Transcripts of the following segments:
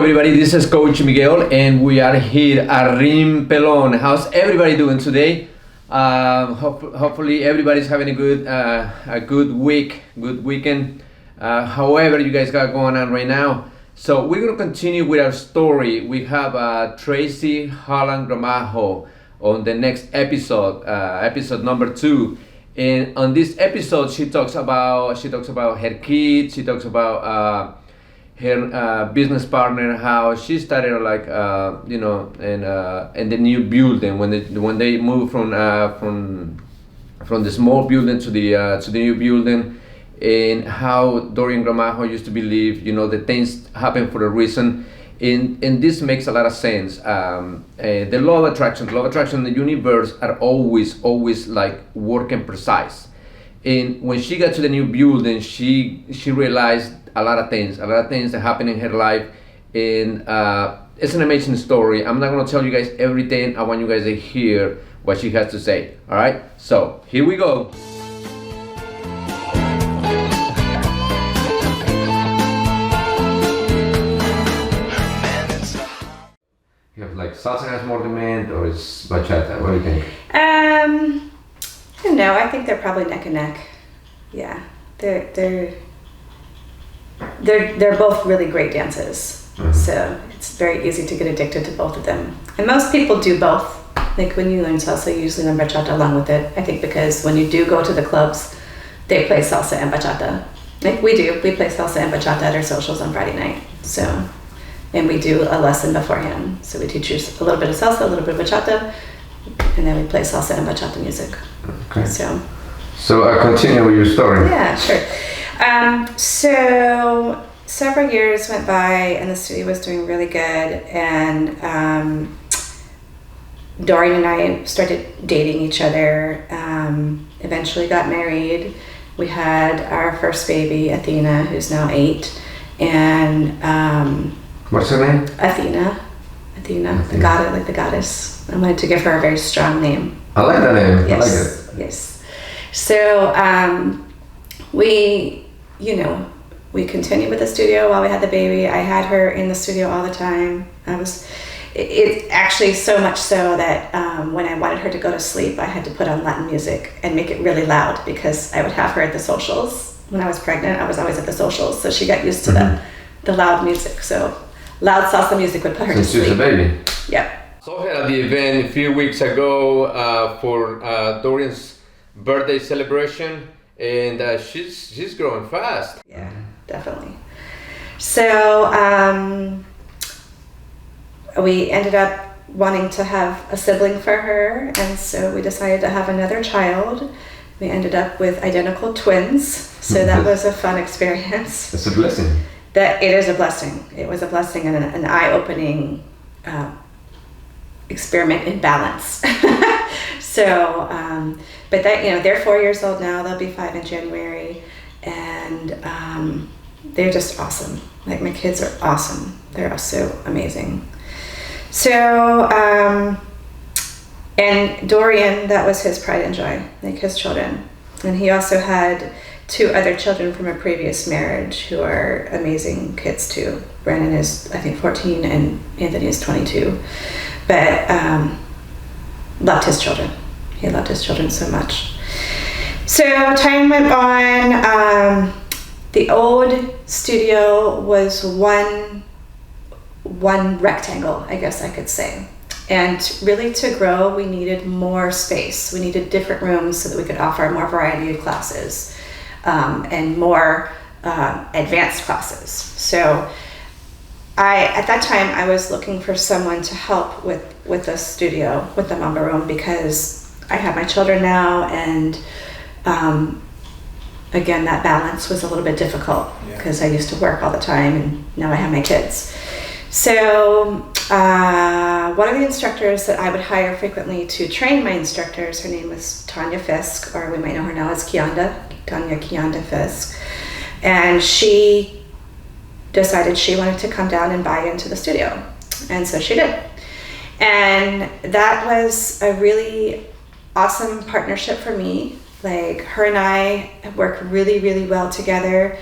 everybody, this is Coach Miguel and we are here at Rim Pelon. How's everybody doing today? Hopefully everybody's having a good week, good weekend. However you guys got going on right now. So we're going to continue with our story. We have Tracy Gramajo on the next episode, episode number 2. And on this episode, she talks about her kids. She talks about her business partner, how she started in the new building when they moved from the small building to the new building, and how Dorian Gramajo used to believe that things happen for a reason. And this makes a lot of sense. The law of attraction, the universe are always like working precise. And when she got to the new building, she realized a lot of things that happen in her life. And it's an amazing story. I'm not going to tell you guys everything. I want you guys to hear what she has to say. All right, so here we go. You have like salsa has more demand, or is bachata? What do you think? I don't know. I think they're probably neck and neck. Yeah, they're both really great dances. Mm-hmm. So it's very easy to get addicted to both of them. And most people do both. Like when you learn salsa, you usually learn bachata along with it. I think because when you do go to the clubs, they play salsa and bachata. Like we do. We play salsa and bachata at our socials on Friday night. So. And we do a lesson beforehand. So we teach you a little bit of salsa, a little bit of bachata, and then we play salsa and bachata music. Okay. So continue with your story. Yeah, sure. So several years went by and the studio was doing really good, and Dorian and I started dating each other, eventually got married. We had our first baby, Athena, who's now 8, and what's her name? Athena, the goddess, like the goddess. I wanted to give her a very strong name. I like that name. Yes, I like it. Yes. So we continued with the studio while we had the baby. I had her in the studio all the time. It's actually so much so that when I wanted her to go to sleep, I had to put on Latin music and make it really loud, because I would have her at the socials. When I was pregnant, I was always at the socials, so she got used to the loud music. So loud salsa music would put her to sleep. Since she was a baby. Yep. So I had the event a few weeks ago for Dorian's birthday celebration, and she's growing fast. Yeah, definitely. So we ended up wanting to have a sibling for her, and so we decided to have another child. We ended up with identical twins, so that was a fun experience. It's a blessing. That it is a blessing. It was a blessing and an eye-opening experiment in balance. So, but that they're 4 years old now. They'll be 5 in January, and they're just awesome. Like my kids are awesome. They're so amazing. So, and Dorian, that was his pride and joy, like his children, and he also had 2 other children from a previous marriage who are amazing kids too. Brandon is, I think, 14 and Anthony is 22. But loved his children. He loved his children so much. So time went on. The old studio was one rectangle, I guess I could say. And really to grow, we needed more space. We needed different rooms so that we could offer more variety of classes. And more advanced classes. So at that time I was looking for someone to help with the studio, with the Mamba Room, because I have my children now, and again, that balance was a little bit difficult because I used to work all the time and now I have my kids. So one of the instructors that I would hire frequently to train my instructors, her name was Tanya Fisk, or we might know her now as Tanya Kianda Fisk, and she decided she wanted to come down and buy into the studio, and so she did. And that was a really awesome partnership for me. Like, her and I work really, really well together.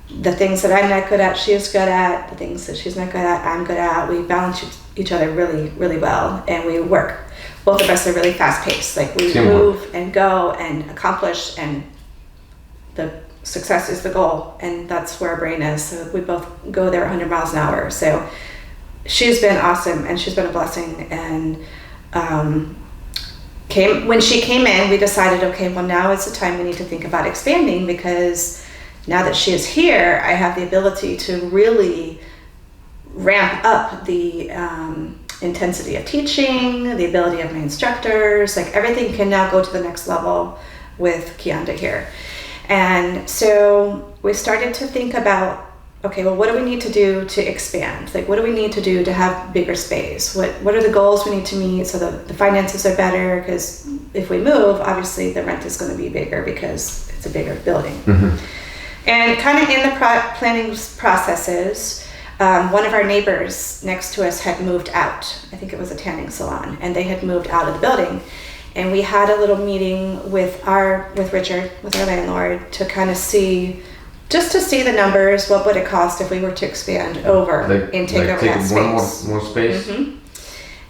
the things that I'm not good at, she is good at. The things that she's not good at, I'm good at. We balance each other really, really well, and we work. Both of us are really fast-paced. Like we move and go and accomplish, and the success is the goal, and that's where our brain is. So we both go there 100 miles an hour. So she's been awesome, and she's been a blessing. And when she came in, we decided, okay, well, now is the time we need to think about expanding, because now that she is here, I have the ability to really ramp up the intensity of teaching, the ability of my instructors, like everything can now go to the next level with Kianda here. And so we started to think about, okay, well, what do we need to do to expand? Like, what do we need to do to have bigger space? What are the goals we need to meet so that the finances are better? Because if we move, obviously the rent is going to be bigger because it's a bigger building. Mm-hmm. And kind of in the planning processes, one of our neighbors next to us had moved out. I think it was a tanning salon, and they had moved out of the building. And we had a little meeting with Richard, with our landlord, to kind of see the numbers. What would it cost if we were to expand over and take over that space? More space. Mm-hmm.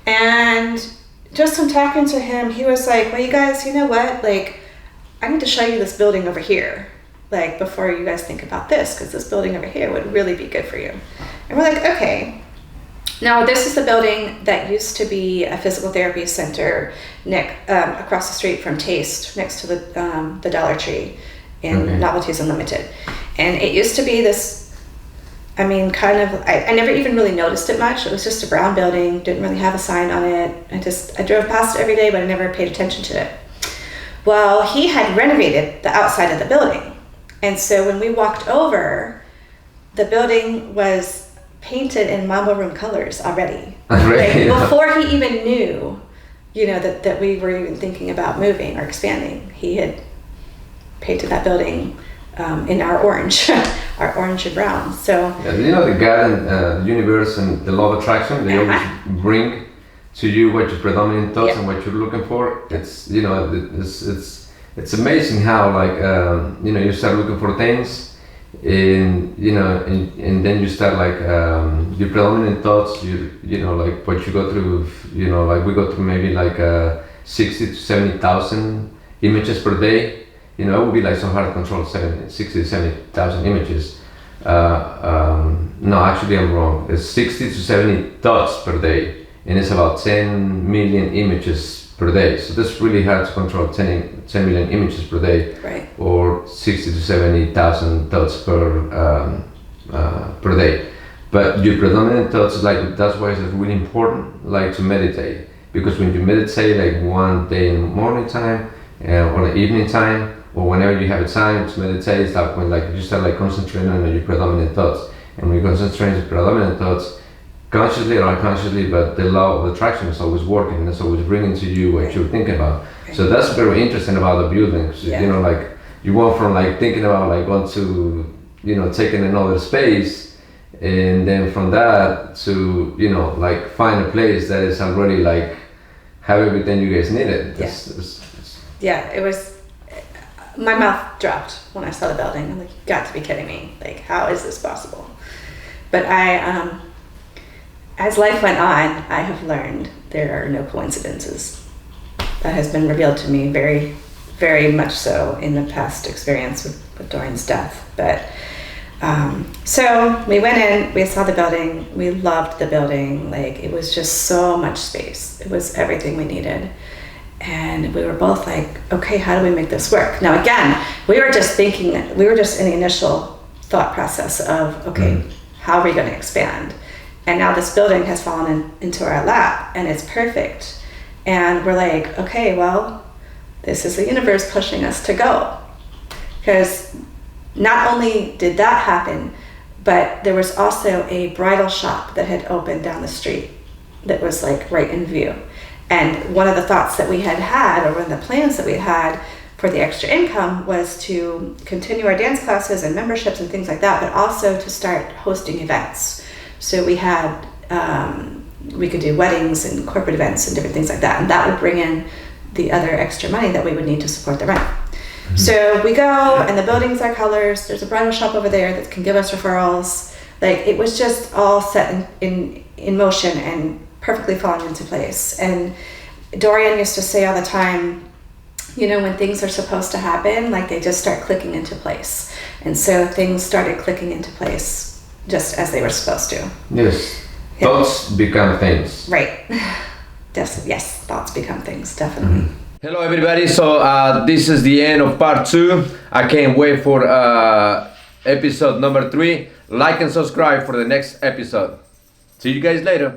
And just from talking to him, he was like, "Well, you guys, you know what? Like, I need to show you this building over here, like before you guys think about this, because this building over here would really be good for you." And we're like, "Okay." Now, this is the building that used to be a physical therapy center, across the street from Taste, next to the Dollar Tree in Novelties Unlimited. And it used to be this, I mean, kind of, I never even really noticed it much. It was just a brown building, didn't really have a sign on it. I drove past it every day, but I never paid attention to it. Well, he had renovated the outside of the building. And so when we walked over, the building was painted in Mambo Room colors already. Before he even knew, that we were even thinking about moving or expanding, he had painted that building in our orange, our orange and brown. So the garden, universe, and the law of attraction, they always bring to you what your predominant thoughts and what you're looking for. It's it's amazing how you start looking for things. And then you start your predominant thoughts, like what you go through, we go through maybe 60 to 70,000 images per day. It would be so hard to control 60 to 70,000 images. No, actually I'm wrong. It's 60 to 70 thoughts per day, and it's about 10 million images per day. So that's really hard to control 10 million images per day, right? Or 60 to 70,000 thoughts per day. But your predominant thoughts, that's why it's really important, to meditate. Because when you meditate, one day in the morning time, or the evening time, or whenever you have a time to meditate, it's when you start concentrating on your predominant thoughts. And when you concentrate on your predominant thoughts, consciously or unconsciously, but the law of attraction is always working, and it's always bringing to you what you're thinking about. So that's very interesting about the buildings. You went from thinking about going to taking another space, and then from that to find a place that is already have everything you guys needed. It was. My mouth dropped when I saw the building. I'm like, you got to be kidding me! How is this possible? But as life went on, I have learned there are no coincidences. That has been revealed to me very, very much so in the past experience with Dorian's death. But so we went in, we saw the building, we loved the building. It was just so much space. It was everything we needed. And we were both okay, how do we make this work? Now again, we were just in the initial thought process of, okay, how are we going to expand? And now this building has fallen into our lap, and it's perfect. And we're okay, well, this is the universe pushing us to go. Because not only did that happen, but there was also a bridal shop that had opened down the street that was right in view. And one of the thoughts that we had, or one of the plans that we had for the extra income, was to continue our dance classes and memberships and things like that, but also to start hosting events. So we had, we could do weddings and corporate events and different things like that, and that would bring in the other extra money that we would need to support the rent. So we go, and the buildings are colors. There's a bridal shop over there that can give us referrals. Like, it was just all set in motion and perfectly falling into place. And Dorian used to say all the time, you know, when things are supposed to happen, like, they just start clicking into place. And so things started clicking into place just as they were supposed to. Yes. Yeah. Thoughts become things. Right. Yes, thoughts become things, definitely. Hello everybody, so this is the end of part 2. I can't wait for episode number 3. Like and subscribe for the next episode. See you guys later.